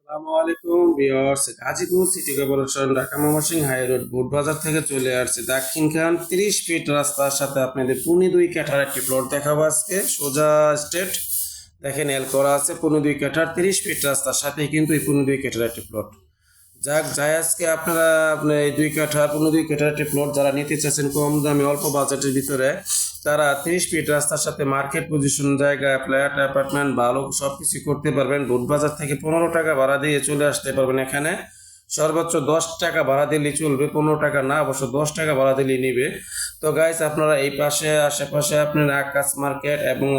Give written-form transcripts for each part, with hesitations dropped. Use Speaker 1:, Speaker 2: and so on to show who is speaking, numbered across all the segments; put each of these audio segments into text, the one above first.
Speaker 1: আসসালামু আলাইকুম viewers, Gazipur city corporation Dhaka Mymensingh high road Board Bazar থেকে চলে আসছে দক্ষিণ খান 30 ফিট রাস্তার সাথে আপনাদের পুনি 2 কাঠার একটি প্লট দেখাবো আজকে সোজা স্টেট। দেখেন এল করা আছে পুনি 2 কাঠার 30 ফিট রাস্তার সাথে কিন্তু এই পুনি 2 কাঠার একটি প্লট। যাক যাই আজকে আপনারা আপনার এই 2 কাঠা পুনি 2 কাঠার একটি প্লট যারা নিতে চাচ্ছেন কম দামে অল্প বাজেটের ভিতরে, তারা 30 ফিট রাস্তার সাথে মার্কেট পজিশন জায়গায় ফ্ল্যাট অ্যাপার্টমেন্ট ভালো সবকিছু করতে পারবেন। বুট বাজার থেকে 15 টাকা ভাড়া দিয়ে চলে আসতে পারবেন এখানে। সর্বোচ্চ 10 টাকা ভাড়া দিলেই চলবে, 15 টাকা না, অবশ্য 10 টাকা ভাড়া দিলেই নিবে। তো গাইস আপনারা এই পাশে আশেপাশে আপনার আকাশ মার্কেট এবং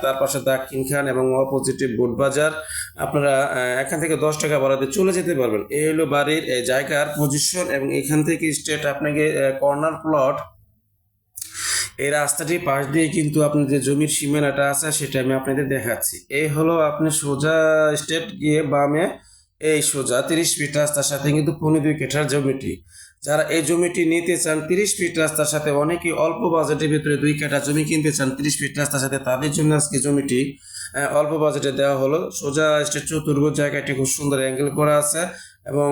Speaker 1: তার পাশে দক্ষিণ খান এবং অপোজিটে বুট বাজার, আপনারা এখান থেকে 10 টাকা ভাড়া দিয়ে চলে যেতে পারবেন। এই হলো বাড়ির জায়গার পজিশন এবং এখান থেকে স্ট্রেট আপনাকে কর্নার প্লট। এই রাস্তাটির পাশ দিয়ে কিন্তু আপনার যে জমির সীমানাটা আছে সেটা আমি আপনাদের দেখাচ্ছি। এই হলো আপনি সোজা স্টেট গিয়ে বামে এই সোজা 30 ফিট রাস্তার সাথে কিন্তু 15 কাঠার জমিটি। যারা এই জমিটি নিতে চান 30 ফিট রাস্তার সাথে, অনেকেই অল্প বাজেটের ভিতরে 2 কাঠা জমি কিনতে চান 30 ফিট রাস্তার সাথে, তাদের জন্য আজকে জমিটি অল্প বাজেটে দেওয়া হলো। সোজা স্টেট চতুর্ভুজ জায়গাটি খুব সুন্দর অ্যাঙ্গেল করা আছে এবং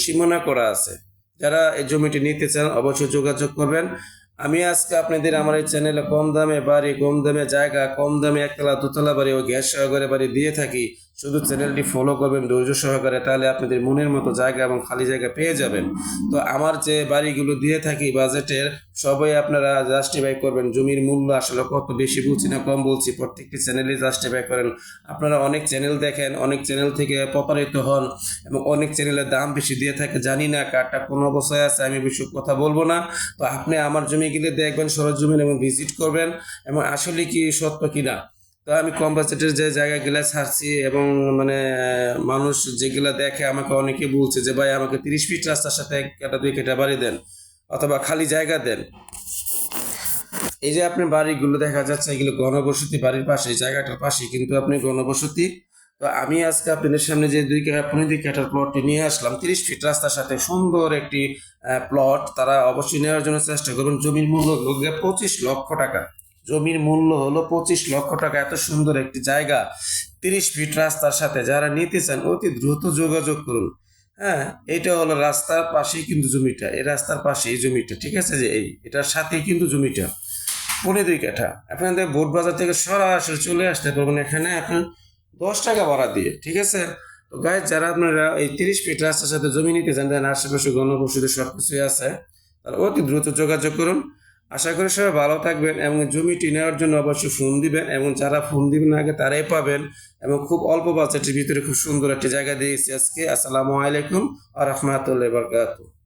Speaker 1: সীমানা করা আছে। যারা এই জমিটি নিতে চান অবশ্যই যোগাযোগ করবেন। আমি আজকে আপনাদের আমার এই চ্যানেলে কম দামে বাড়ি, কম দামে জায়গা, কম দামে একতলা দুতলা বাড়ি ও গ্যাস সহকারে বাড়ি দিয়ে থাকি। শুধু চ্যানেলটি ফলো করবেন ধৈর্য সহকারে, তাহলে আপনাদের মনের মতো জায়গা এবং খালি জায়গা পেয়ে যাবেন। তো আমার যে বাড়িগুলো দিয়ে থাকি বাজেটের, সবাই আপনারা জাস্টিফাই করবেন জমির মূল্য আসলে কত, বেশি বলছি না কম বলছি, প্রত্যেকটি চ্যানেলে জাস্টিফাই করেন। আপনারা অনেক চ্যানেল দেখেন, অনেক চ্যানেল থেকে প্রতারিত হন এবং অনেক চ্যানেলের দাম বেশি দিয়ে থাকে। জানি না কারটা কোন অবস্থায় আছে, আমি বেশি কথা বলবো না। তো আপনি আমার জমি গেলে দেখবেন, সরজমিন এবং ভিজিট করবেন এবং আসলে কি সত্য কিনা। তো আমি কম বাজেটের যে জায়গাগুলো ছাড়ছি এবং মানে মানুষ যেগুলা দেখে আমাকে অনেকে বলছে যে ভাই আমাকে 30 ফিট রাস্তার সাথে 1 কাঠা 2 কাঠা বাড়ি দেন অথবা খালি জায়গা দেন। এই যে আপনি বাড়িগুলো দেখা যাচ্ছে এগুলো ঘনবসতি বাড়ির পাশে, জায়গাটার পাশে কিন্তু আপনি ঘনবসতি। তো আমি আজকে আপনাদের সামনে যে 2 কাঠা 15 কাঠার প্লটটি নিয়ে আসলাম 30 ফিট রাস্তার সাথে সুন্দর একটি প্লট, তারা অবশ্যই নেওয়ার জন্য চেষ্টা করবেন। জমির মূল্য হলো 25 লক্ষ টাকা। জমির মূল্য হলো 25 লক্ষ টাকা। এত সুন্দর একটি জায়গা 30 ফিট রাস্তার সাথে, যারা নিতে চান অতি দ্রুত যোগাযোগ করুন। হ্যাঁ, এইটা হলো রাস্তার পাশেই কিন্তু জমিটা, এই রাস্তার পাশে এই জমিটা, ঠিক আছে, যে এটার সাথেই কিন্তু জমিটা 15 কাঠা। আপনাদের বোট বাজার থেকে সরাসরি চলে আসতে পারবেন এখানে আপনি 10 টাকা ভাড়া দিয়ে, ঠিক আছে। তো গাইজ যারা আপনারা এই 30 ফিট রাস্তার সাথে জমি নিতে চান, দেন আশেপাশে ঘনবসতি সব কিছুই আছে, তাহলে অতি দ্রুত যোগাযোগ করুন। আশা করি সবাই ভালো থাকবেন এবং জমিটি নেওয়ার জন্য অবশ্যই ফোন দিবেন এবং যারা ফোন দিবেন আগে তারাই পাবেন। এবং খুব অল্প বাজেটের ভিতরে খুব সুন্দর একটি জায়গা দিয়েছি আজকে। আসসালামু আলাইকুম ওয়া রাহমাতুল্লাহি ওয়া বারাকাতুহু।